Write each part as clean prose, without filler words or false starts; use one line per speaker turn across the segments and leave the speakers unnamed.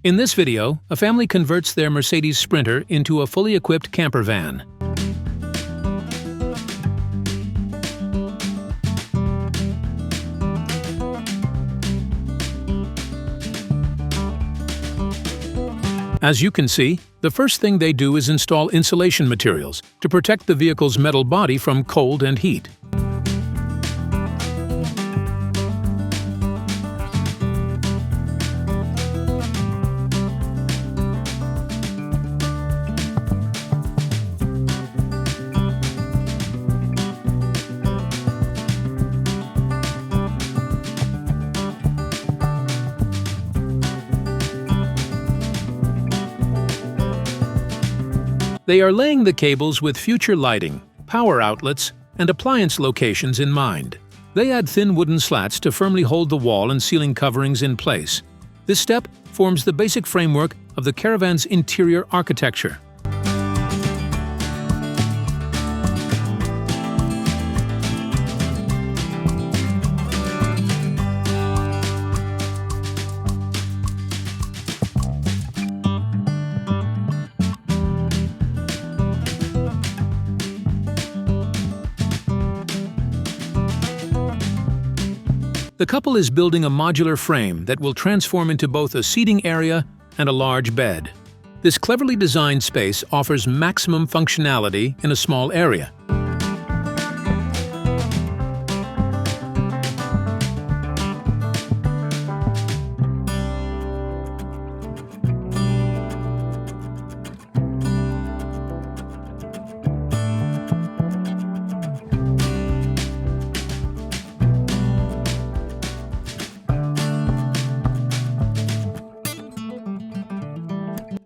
In this video, a family converts their Mercedes Sprinter into a fully equipped camper van. As you can see, the first thing they do is install insulation materials to protect the vehicle's metal body from cold and heat. They are laying the cables with future lighting, power outlets, and appliance locations in mind. They add thin wooden slats to firmly hold the wall and ceiling coverings in place. This step forms the basic framework of the caravan's interior architecture. The couple is building a modular frame that will transform into both a seating area and a large bed. This cleverly designed space offers maximum functionality in a small area.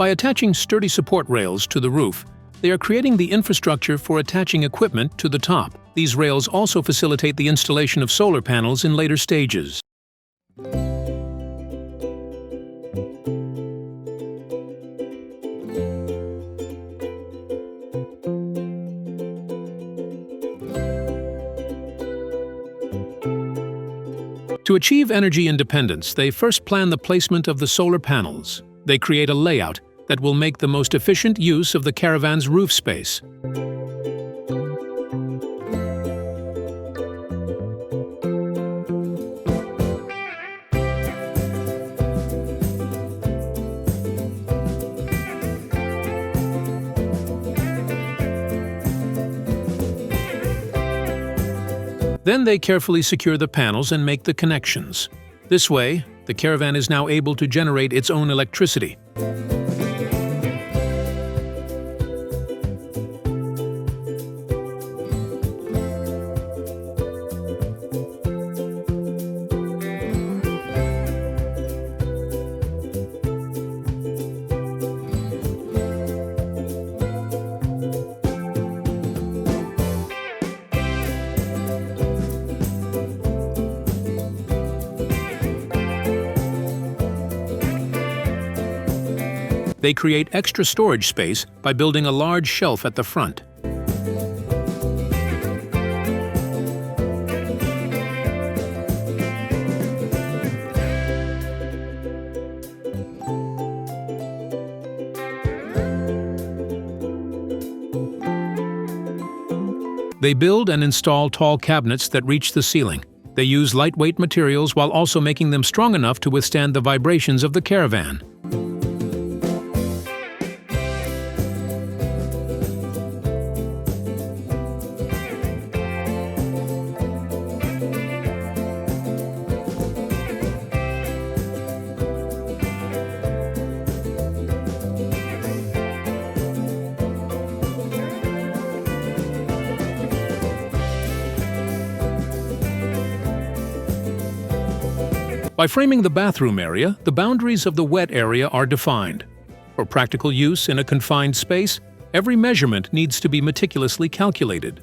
By attaching sturdy support rails to the roof, they are creating the infrastructure for attaching equipment to the top. These rails also facilitate the installation of solar panels in later stages. To achieve energy independence, they first plan the placement of the solar panels. They create a layout that will make the most efficient use of the caravan's roof space. Then they carefully secure the panels and make the connections. This way, the caravan is now able to generate its own electricity. They create extra storage space by building a large shelf at the front. They build and install tall cabinets that reach the ceiling. They use lightweight materials while also making them strong enough to withstand the vibrations of the caravan. By framing the bathroom area, the boundaries of the wet area are defined. For practical use in a confined space, every measurement needs to be meticulously calculated.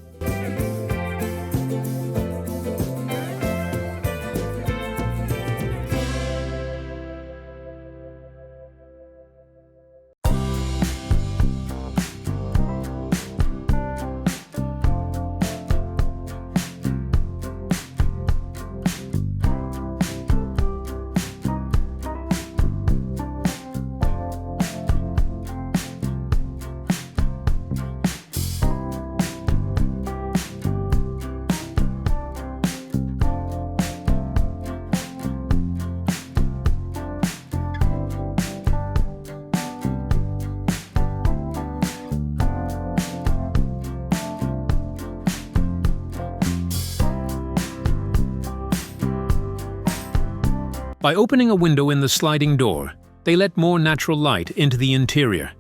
By opening a window in the sliding door, they let more natural light into the interior.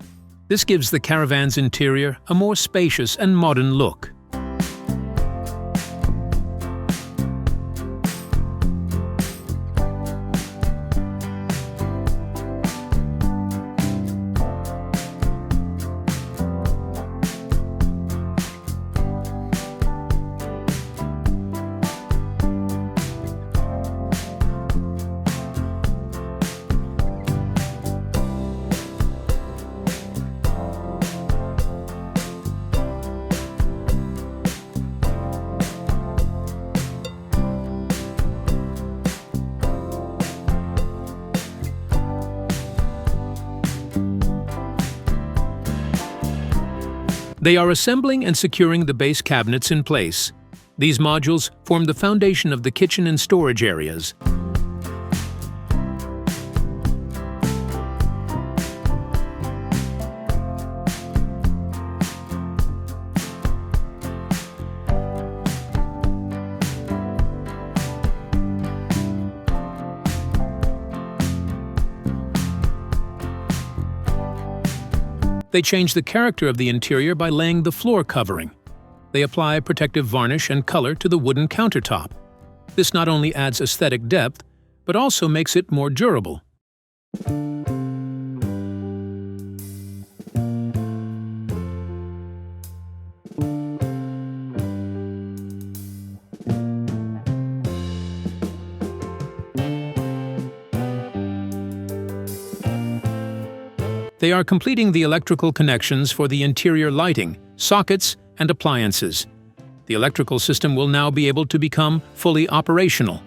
This gives the caravan's interior a more spacious and modern look. They are assembling and securing the base cabinets in place. These modules form the foundation of the kitchen and storage areas. They change the character of the interior by laying the floor covering. They apply protective varnish and color to the wooden countertop. This not only adds aesthetic depth, but also makes it more durable. They are completing the electrical connections for the interior lighting, sockets, and appliances. The electrical system will now be able to become fully operational.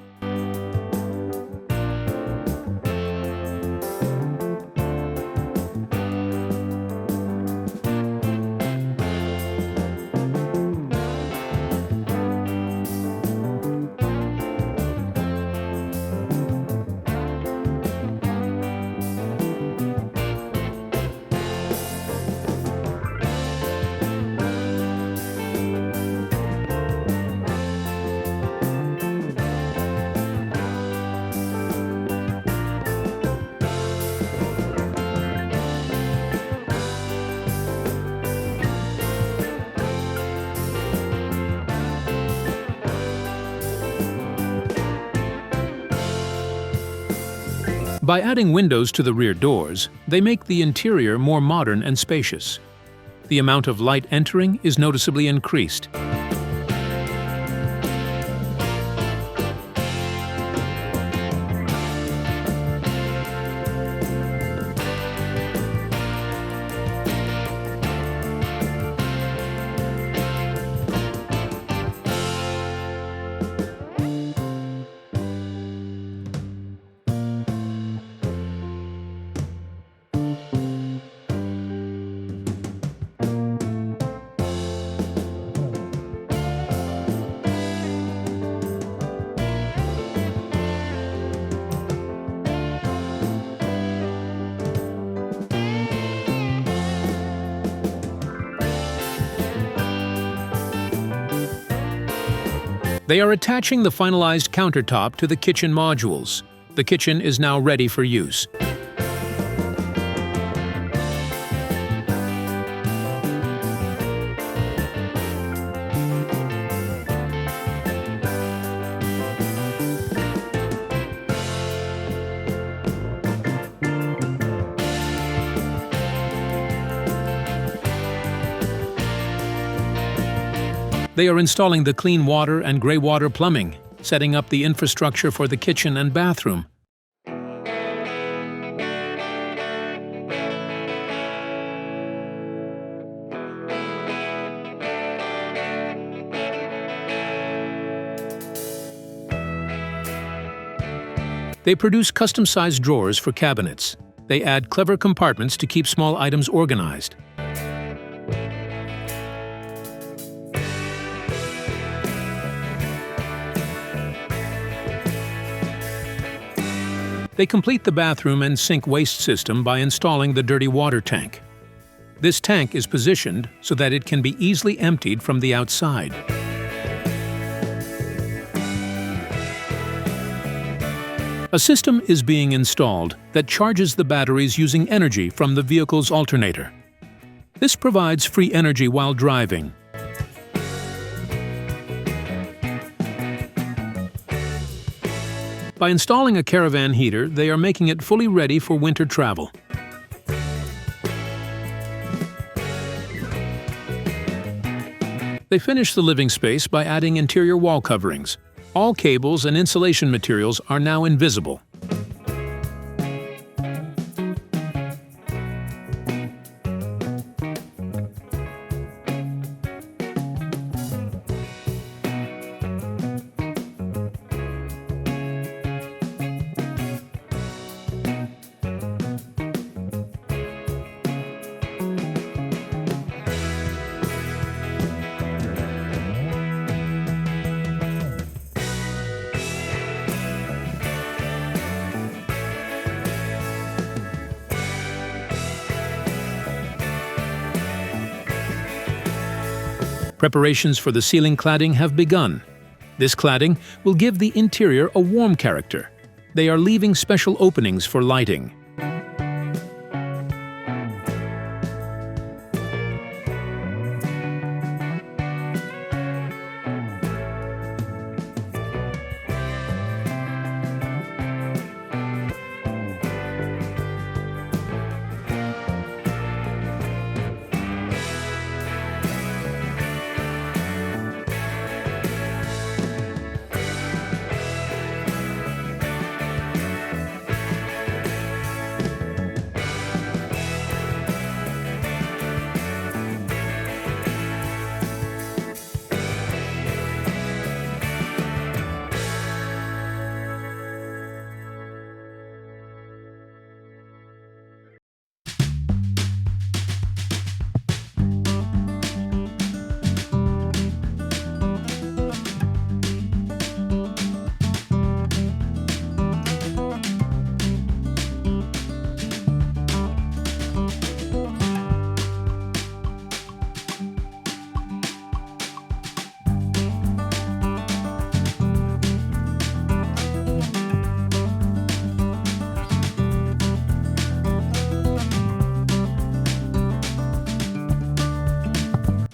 By adding windows to the rear doors, they make the interior more modern and spacious. The amount of light entering is noticeably increased. They are attaching the finalized countertop to the kitchen modules. The kitchen is now ready for use. They are installing the clean water and gray water plumbing, setting up the infrastructure for the kitchen and bathroom. They produce custom-sized drawers for cabinets. They add clever compartments to keep small items organized. They complete the bathroom and sink waste system by installing the dirty water tank. This tank is positioned so that it can be easily emptied from the outside. A system is being installed that charges the batteries using energy from the vehicle's alternator. This provides free energy while driving. By installing a caravan heater, they are making it fully ready for winter travel. They finish the living space by adding interior wall coverings. All cables and insulation materials are now invisible. Preparations for the ceiling cladding have begun. This cladding will give the interior a warm character. They are leaving special openings for lighting.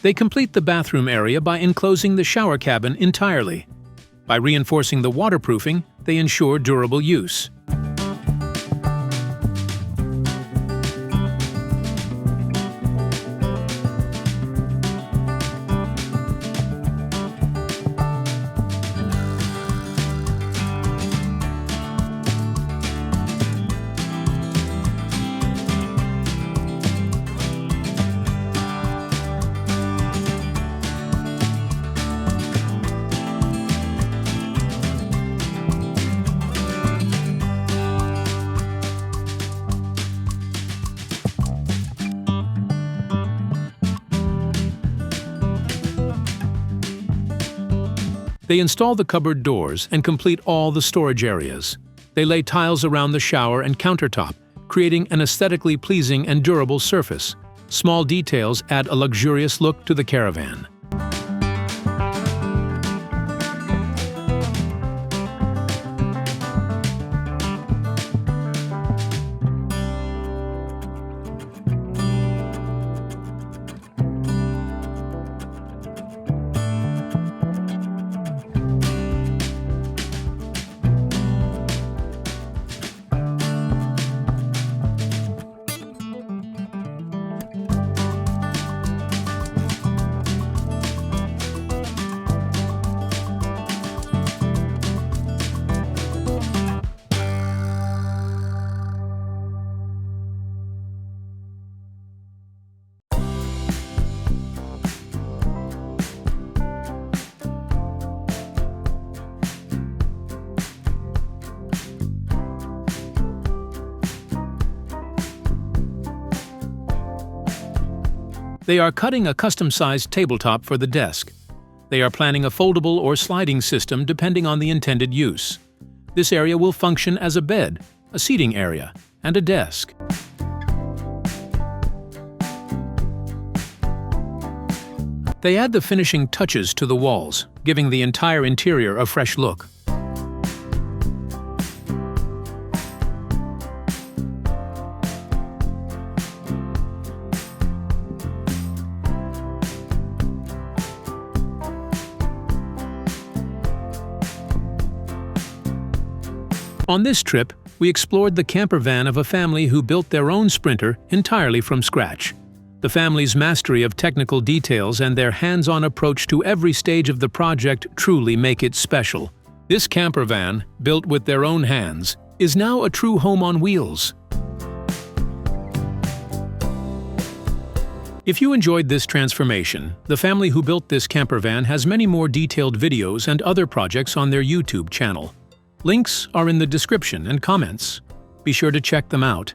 They complete the bathroom area by enclosing the shower cabin entirely. By reinforcing the waterproofing, they ensure durable use. They install the cupboard doors and complete all the storage areas. They lay tiles around the shower and countertop, creating an aesthetically pleasing and durable surface. Small details add a luxurious look to the caravan. They are cutting a custom-sized tabletop for the desk. They are planning a foldable or sliding system depending on the intended use. This area will function as a bed, a seating area, and a desk. They add the finishing touches to the walls, giving the entire interior a fresh look. On this trip, we explored the camper van of a family who built their own Sprinter entirely from scratch. The family's mastery of technical details and their hands-on approach to every stage of the project truly make it special. This camper van, built with their own hands, is now a true home on wheels. If you enjoyed this transformation, the family who built this camper van has many more detailed videos and other projects on their YouTube channel. Links are in the description and comments. Be sure to check them out.